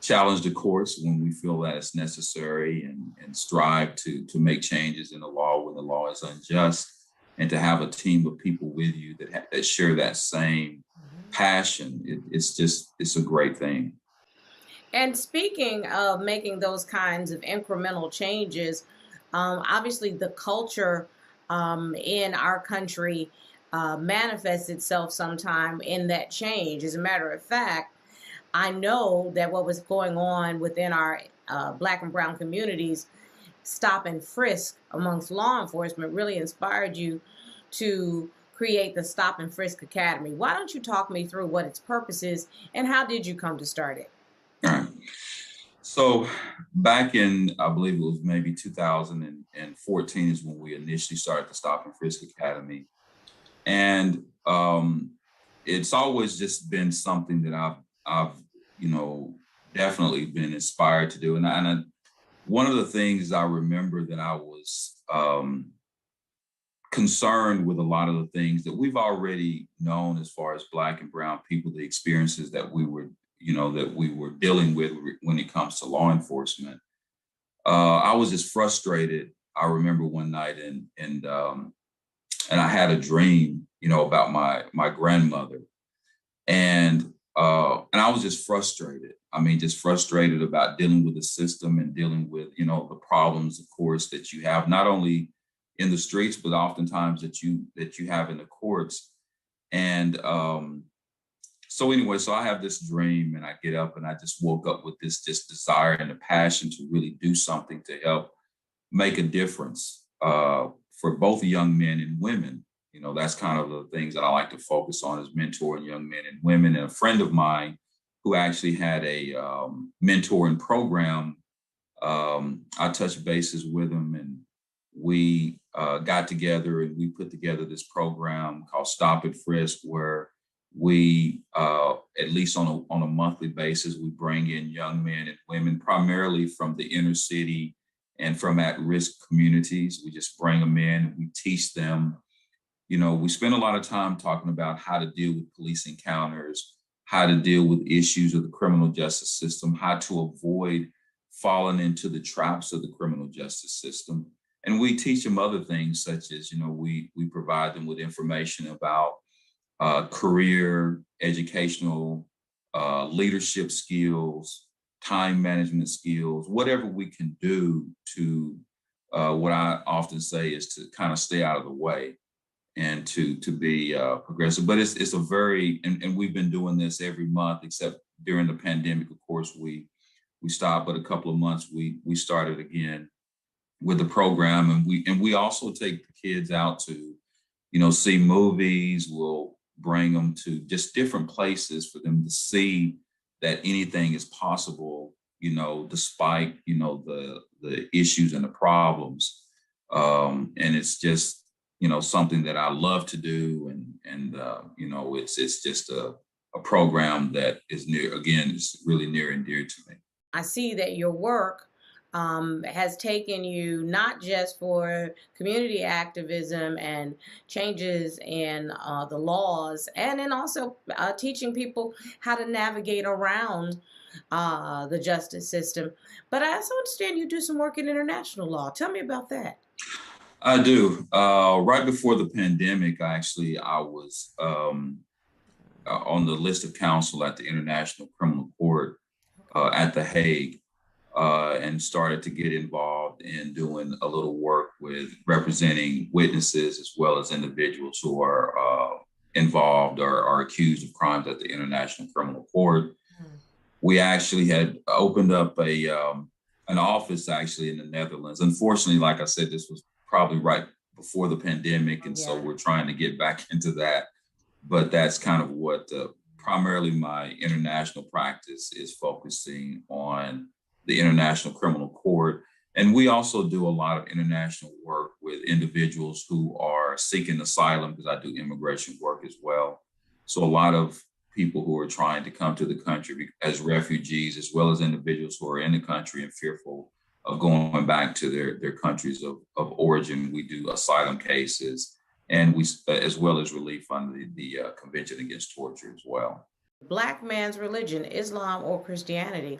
S2: challenge the courts when we feel that it's necessary, and strive to make changes in the law when the law is unjust, and to have a team of people with you that share that same passion. It's a great thing.
S3: And speaking of making those kinds of incremental changes, obviously the culture in our country manifests itself sometime in that change. As a matter of fact, I know that what was going on within our Black and brown communities, stop and frisk amongst law enforcement, really inspired you to create the Stop and Frisk Academy. Why don't you talk me through what its purpose is and how did you come to start it?
S2: All right. So back in, I believe it was maybe 2014 is when we initially started the Stop and Frisk Academy. And it's always just been something that I've definitely been inspired to do. One of the things I remember that I was concerned with a lot of the things that we've already known as far as Black and brown people, the experiences that we were, that we were dealing with when it comes to law enforcement. I was just frustrated. I remember one night and I had a dream, about my grandmother, and I was just frustrated. I mean, just frustrated about dealing with the system and dealing with, the problems, of course, that you have not only in the streets, but oftentimes that you have in the courts. And so anyway, so I have this dream, and I get up, and I just woke up with this just desire and a passion to really do something to help make a difference for both young men and women. That's kind of the things that I like to focus on, is mentoring young men and women. And a friend of mine who actually had a mentoring program, I touched bases with him, and we got together and we put together this program called Stop and Frisk, where we, at least on a monthly basis, we bring in young men and women, primarily from the inner city and from at-risk communities. We just bring them in, we teach them. We spend a lot of time talking about how to deal with police encounters, how to deal with issues of the criminal justice system, how to avoid falling into the traps of the criminal justice system. And we teach them other things, such as, we provide them with information about career, educational, leadership skills, time management skills, whatever we can do to, what I often say is to kind of stay out of the way and to be progressive. But it's a very, and we've been doing this every month, except during the pandemic, of course, we stopped, but a couple of months we started again with the program. And we also take the kids out to, see movies. We'll bring them to just different places for them to see that anything is possible, despite, the issues and the problems. And it's just, something that I love to do. And it's just a program that is is really near and dear to me.
S3: I see that your work has taken you not just for community activism and changes in the laws, and then also teaching people how to navigate around the justice system. But I also understand you do some work in international law. Tell me about that.
S2: I do. Right before the pandemic, I was on the list of counsel at the International Criminal Court at The Hague. And started to get involved in doing a little work with representing witnesses as well as individuals who are involved or are accused of crimes at the International Criminal Court. We actually had opened up an office actually in the Netherlands. Unfortunately, like I said, this was probably right before the pandemic, and so we're trying to get back into that. But that's kind of what primarily my international practice is focusing on, the International Criminal Court. And we also do a lot of international work with individuals who are seeking asylum, because I do immigration work as well. So a lot of people who are trying to come to the country as refugees, as well as individuals who are in the country and fearful of going back to their countries of origin. We do asylum cases, and we, as well as relief under the Convention Against Torture as well.
S3: Black Man's Religion, Islam or Christianity.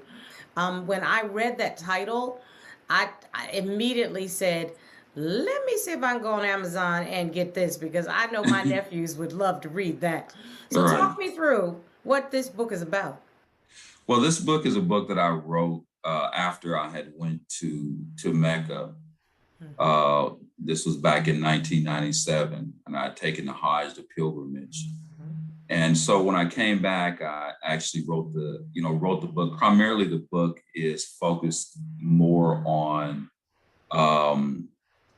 S3: When I read that title, I immediately said, let me see if I can go on Amazon and get this, because I know my nephews would love to read that. So talk me through what this book is about.
S2: Well, this book is a book that I wrote after I had went to Mecca. This was back in 1997, and I had taken the Hajj, the pilgrimage. And so when I came back, I actually wrote the book. Primarily, the book is focused more on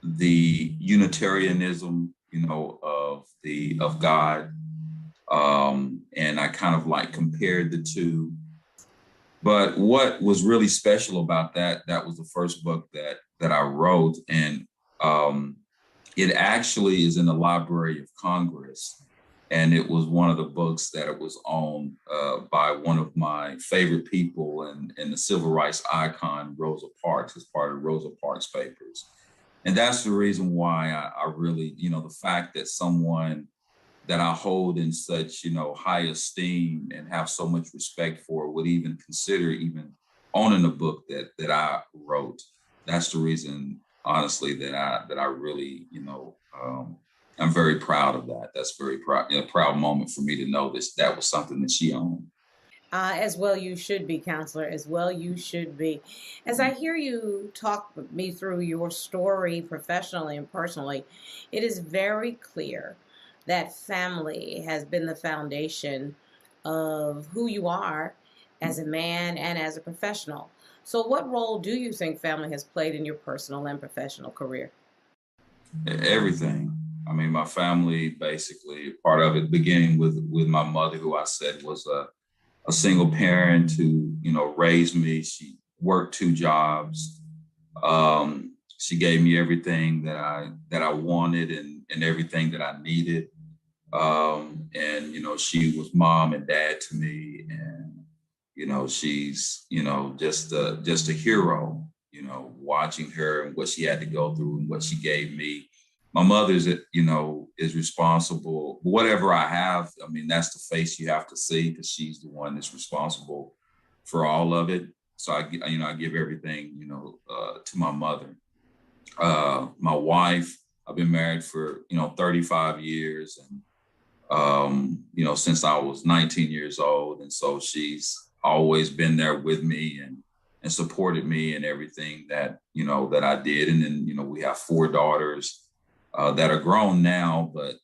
S2: the Unitarianism, of God. And I kind of like compared the two. But what was really special about that was the first book that I wrote. And it actually is in the Library of Congress. And it was one of the books that it was owned by one of my favorite people and the civil rights icon, Rosa Parks, as part of Rosa Parks Papers. And that's the reason why I really, the fact that someone that I hold in such, high esteem and have so much respect for would even consider even owning a book that I wrote. That's the reason, honestly, that I really, I'm very proud of that. That's very proud, a proud moment for me to know this. That was something that she owned.
S3: As well you should be, Counselor, as well you should be. As I hear you talk me through your story professionally and personally, it is very clear that family has been the foundation of who you are as a man and as a professional. So what role do you think family has played in your personal and professional career?
S2: Everything. I mean, my family, basically, part of it beginning with my mother, who I said was a single parent who, raised me. She worked 2 jobs. She gave me everything that I wanted and everything that I needed. And, she was mom and dad to me. And, she's, just a hero, watching her and what she had to go through and what she gave me. My mother's, is responsible. Whatever I have, I mean, that's the face you have to see because she's the one that's responsible for all of it. So I give everything, to my mother. My wife, I've been married for, 35 years and, since I was 19 years old. And so she's always been there with me and supported me in everything that, that I did. And then, we have 4 daughters that are grown now, but,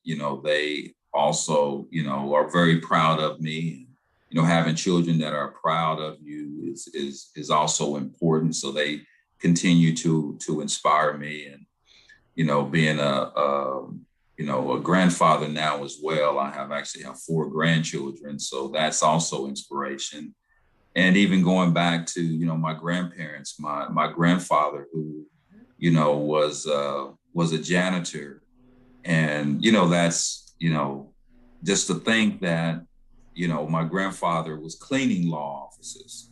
S2: they also, are very proud of me. Having children that are proud of you is also important. So they continue to inspire me and, being a grandfather now as well. I actually have 4 grandchildren. So that's also inspiration. And even going back to, my grandparents, my grandfather who, was a janitor. And, that's, just to think that, my grandfather was cleaning law offices.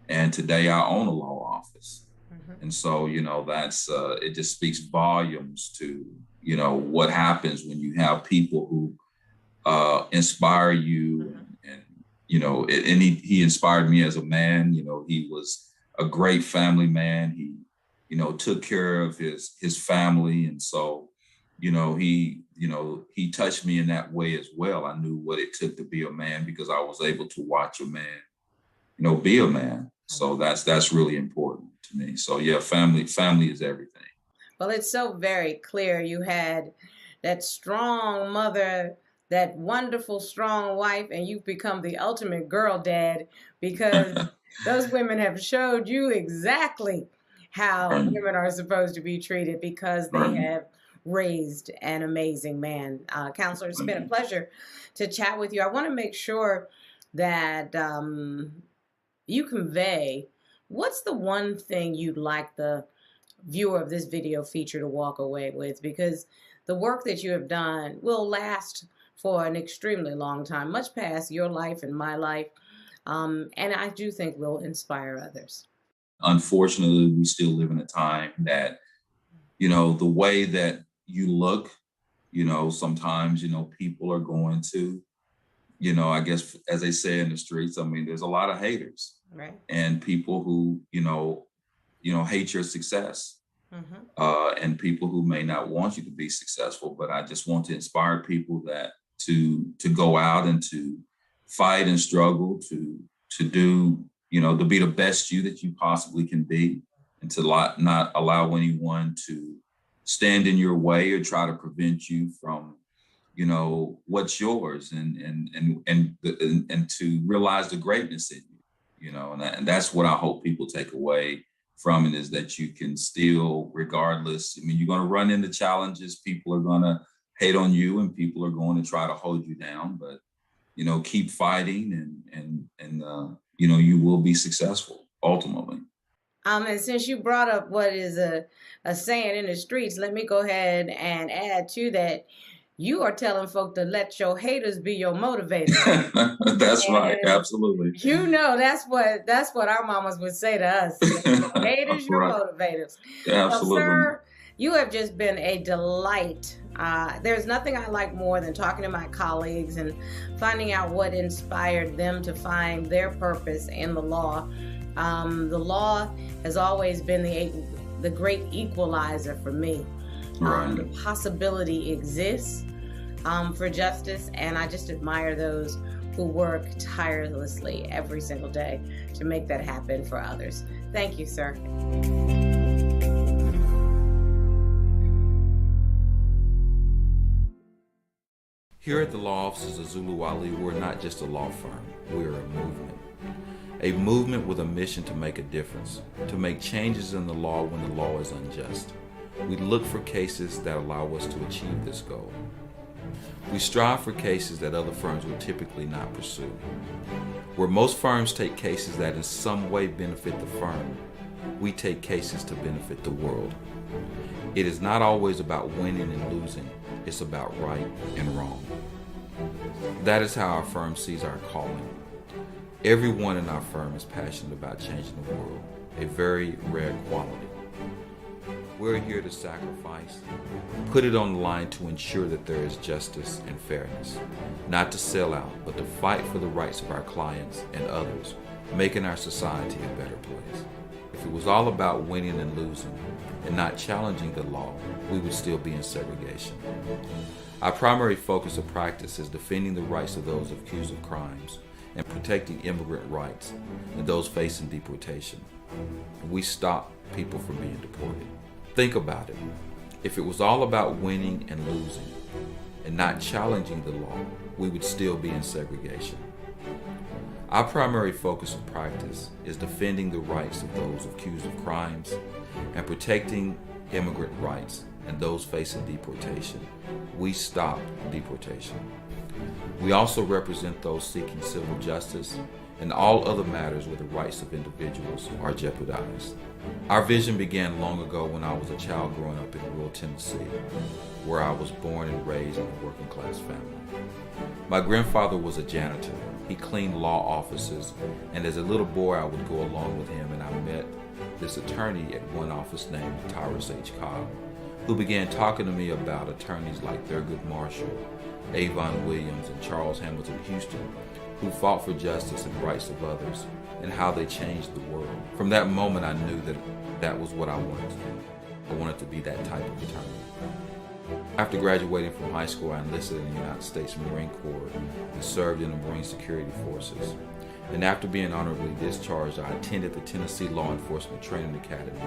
S2: And today I own a law office. Mm-hmm. And so, that's, it just speaks volumes to, what happens when you have people who inspire you. Mm-hmm. And he inspired me as a man. He was a great family man. He, took care of his family. And so, he touched me in that way as well. I knew what it took to be a man because I was able to watch a man, be a man. So that's really important to me. So yeah, family is everything.
S3: Well, it's so very clear you had that strong mother, that wonderful, strong wife, and you've become the ultimate girl dad because those women have showed you exactly how women are supposed to be treated because they have raised an amazing man. Counselor, it's been a pleasure to chat with you. I want to make sure that you convey what's the one thing you'd like the viewer of this video feature to walk away with, because the work that you have done will last for an extremely long time, much past your life and my life. And I do think will inspire others.
S2: Unfortunately, we still live in a time that, the way that you look, sometimes, people are going to, I guess, as they say in the streets, I mean, there's a lot of haters,
S3: right?
S2: And people who, hate your success. Mm-hmm. And people who may not want you to be successful, but I just want to inspire people that to go out and to fight and struggle to do, to be the best you that you possibly can be, and to not allow anyone to stand in your way or try to prevent you from, what's yours, and to realize the greatness in you, and that's what I hope people take away from it, is that you can still, regardless, I mean, you're going to run into challenges. People are going to hate on you and people are going to try to hold you down, but, keep fighting and you will be successful ultimately.
S3: And since you brought up what is a saying in the streets, let me go ahead and add to that. You are telling folk to let your haters be your motivators.
S4: That's right.
S3: And
S4: Absolutely.
S3: that's what our mamas would say to us. Your haters, your
S4: Right.
S3: motivators. Well,
S4: Absolutely.
S3: sir, you have just been a delight. There's nothing I like more than talking to my colleagues and finding out what inspired them to find their purpose in the law. The law has always been the great equalizer for me.
S4: Right.
S3: The possibility exists for justice, and I just admire those who work tirelessly every single day to make that happen for others. Thank you, sir.
S2: Here at the law offices of Zulu Ali, we're not just a law firm, we're a movement. A movement with a mission to make a difference, to make changes in the law when the law is unjust. We look for cases that allow us to achieve this goal. We strive for cases that other firms would typically not pursue. Where most firms take cases that in some way benefit the firm, we take cases to benefit the world. It is not always about winning and losing, it's about right and wrong. That is how our firm sees our calling. Everyone in our firm is passionate about changing the world, a very rare quality. We're here to sacrifice, put it on the line to ensure that there is justice and fairness, not to sell out, but to fight for the rights of our clients and others, making our society a better place. If it was all about winning and losing and not challenging the law, we would still be in segregation. Our primary focus of practice is defending the rights of those accused of crimes and protecting immigrant rights and those facing deportation. We stop people from being deported. Think about it. If it was all about winning and losing and not challenging the law, we would still be in segregation. Our primary focus of practice is defending the rights of those accused of crimes and protecting immigrant rights and those facing deportation. We stop deportation. We also represent those seeking civil justice and all other matters where the rights of individuals are jeopardized. Our vision began long ago when I was a child growing up in rural Tennessee, where I was born and raised in a working class family. My grandfather was a janitor. He cleaned law offices, and as a little boy I would go along with him, and I met this attorney at one office named Tyrus H. Cobb, who began talking to me about attorneys like Thurgood Marshall, Avon Williams, and Charles Hamilton Houston, who fought for justice and rights of others, and how they changed the world. From that moment, I knew that that was what I wanted to do. I wanted to be that type of attorney. After graduating from high school, I enlisted in the United States Marine Corps and served in the Marine Security Forces. And after being honorably discharged, I attended the Tennessee Law Enforcement Training Academy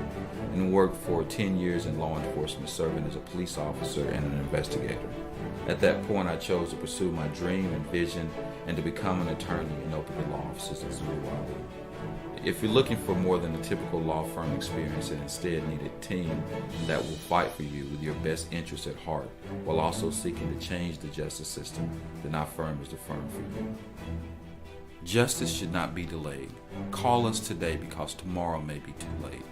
S2: and worked for 10 years in law enforcement, serving as a police officer and an investigator. At that point, I chose to pursue my dream and vision and to become an attorney and open the law offices at Zulu Ali. If you're looking for more than a typical law firm experience and instead need a team that will fight for you with your best interests at heart while also seeking to change the justice system, then our firm is the firm for you. Justice should not be delayed. Call us today because tomorrow may be too late.